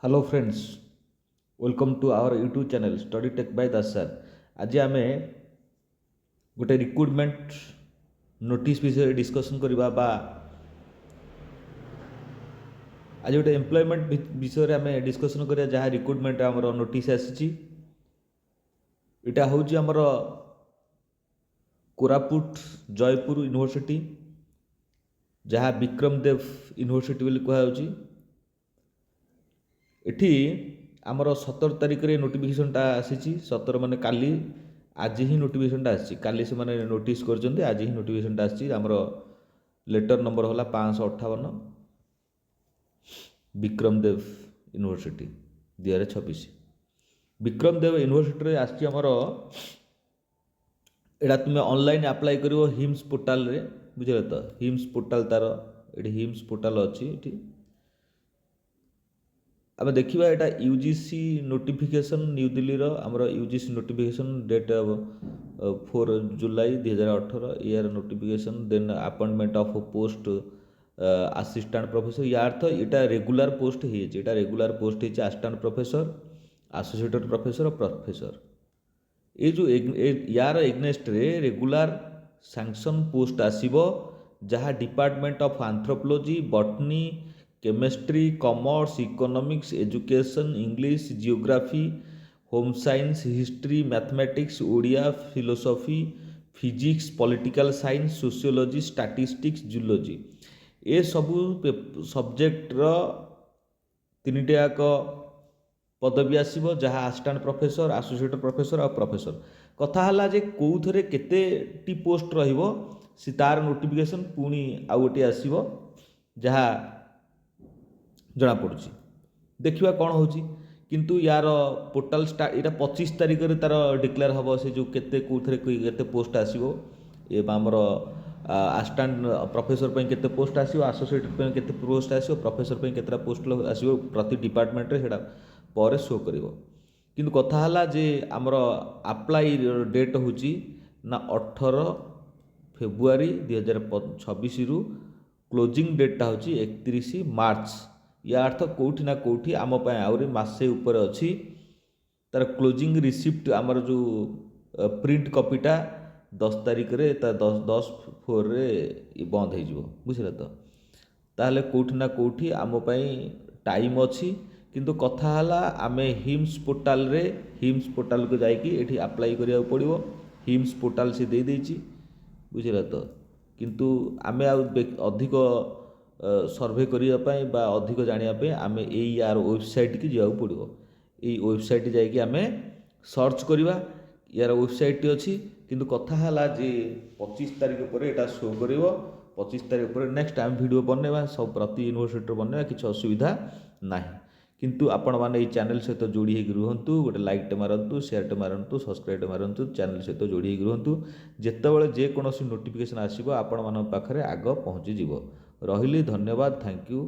Hello friends, welcome to our YouTube channel study tech by Das sir. आज आम गोटे recruitment notice विषय discussion करवा बा आज गोटे एम्प्लॉयमेंट विषय आम डिस्कसन करिया जहाँ रिक्रुटमेंट आमर नोटिस आसी इटा हूँ आमर कोरापुट जयपुर यूनिवर्सिटी जहाँ विक्रम देव यूनिवर्सिटी बोली कहुच्छी। एठी आमर 17 तारिख रे नोटिफिकेशनटा आसी 17 माने काली आज ही नोटिफिकेशनटा आसी काली से माने नोटिस करछन्ते आज ही नोटिफिकेशनटा आसी आमर लेटर नंबर होला 558 विक्रम देव यूनिवर्सिटी 2026 विक्रम देव यूनिवर्सिटी रे आसी आमर एडा तुमे ऑनलाइन अप्लाई करिवो हिम्स पोर्टल रे बुझले तो हिम्स पोर्टल तार एठी हिम्स पोर्टल अछि एठी आम देखा यहाँ यूजीसी नोटिफिकेशन न्यू दिल्ली आमर यूजीसी नोटिफिकेशन डेट 4 जुलाई 2018 यार notification then appointment of post assistant professor या अर्थ यहाँ रेगुलर पोस्ट होता रेगुलर पोस्ट होती असिस्टेंट प्रोफेसर एसोसिएटेड प्रोफेसर और प्रोफेसर ये जो यार एग्नेस्ट रे रेगुलर सैंक्शन पोस्ट आसीबो जहाँ department of anthropology botany chemistry commerce economics education English geography home science history mathematics Odia philosophy physics political science sociology statistics zoology ए सबू सब्जेक्टर तीन टाक पदवी आसीबो जहाँ असिस्टेंट प्रोफेसर एसोसिएट प्रोफेसर और प्रोफेसर कथा हला जे कोउथरे केतेटी पोस्ट रहिबो सी तार नोटिफिकेशन पुणी आउ गोटे आसीबो जहाँ जना पड़ुची देखिबा कौन होची किंतु यार पोर्टल स्टार्ट इटा 25 तारिख रे तार डिक्लेयर हबो से जो केते कोथरे केते पोस्ट आसीबो ए हमर असिस्टेंट प्रोफेसर पे केते पोस्ट आसीबो एसोसिएट पे केते पोस्ट आसीबो प्रोफेसर पे केतेटा पोस्ट आसीबो प्रति डिपार्टमेंट रे सेटा पर शो करिवो किंतु कथा हला जे हमर अप्लाई डेट होची ना 18 फेब्रुआरी 2026 रु क्लोजिंग डेटा होची 31 मार्च या अर्थ कौटी ना कौटी आम आहरी मसे उपर अच्छी तार क्लोजिंग रिसिप्ट आमर जो प्रिंट कॉपीटा 10 तारिख रे 10/4 रे बंद हो बुझे तो ताहले कौटी ना कौटी आम टाइम अच्छी किंतु कथा हला आमे हिम्स पोर्टल को जाइकी एठी अप्लाई करिया पड़िवो हिम्स पोर्टल से दे देछि बुझे तो किंतु आमे अधिक सर्वे करने बा अधिक जानापी आम यार वेबसाइट की जावाक पड़ो ये वेबसाइट जाकि आम सर्च करवा यार वेबसाइट अच्छी किंतु कथा है जे 25 तारिख पर यहाँ शो कर 25 तारिख पर नेक्स्ट आम वीडियो बनवा सब प्रति यूनिवर्सिटी बनवा किसी असुविधा ना किंतु आपण मैंने ये चैनल सहित जोड़ी होकर रुहतु गोटे लाइकटे मारतु शेयरटे मारतु सब्सक्राइब मारतु चैनल सहित जोड़ी होकर रुहतु जितेबाला जेकोसी नोटिफिकेशन आसो आपण मान पाखे आग पहुँचीज रही धन्यवाद थैंक यू।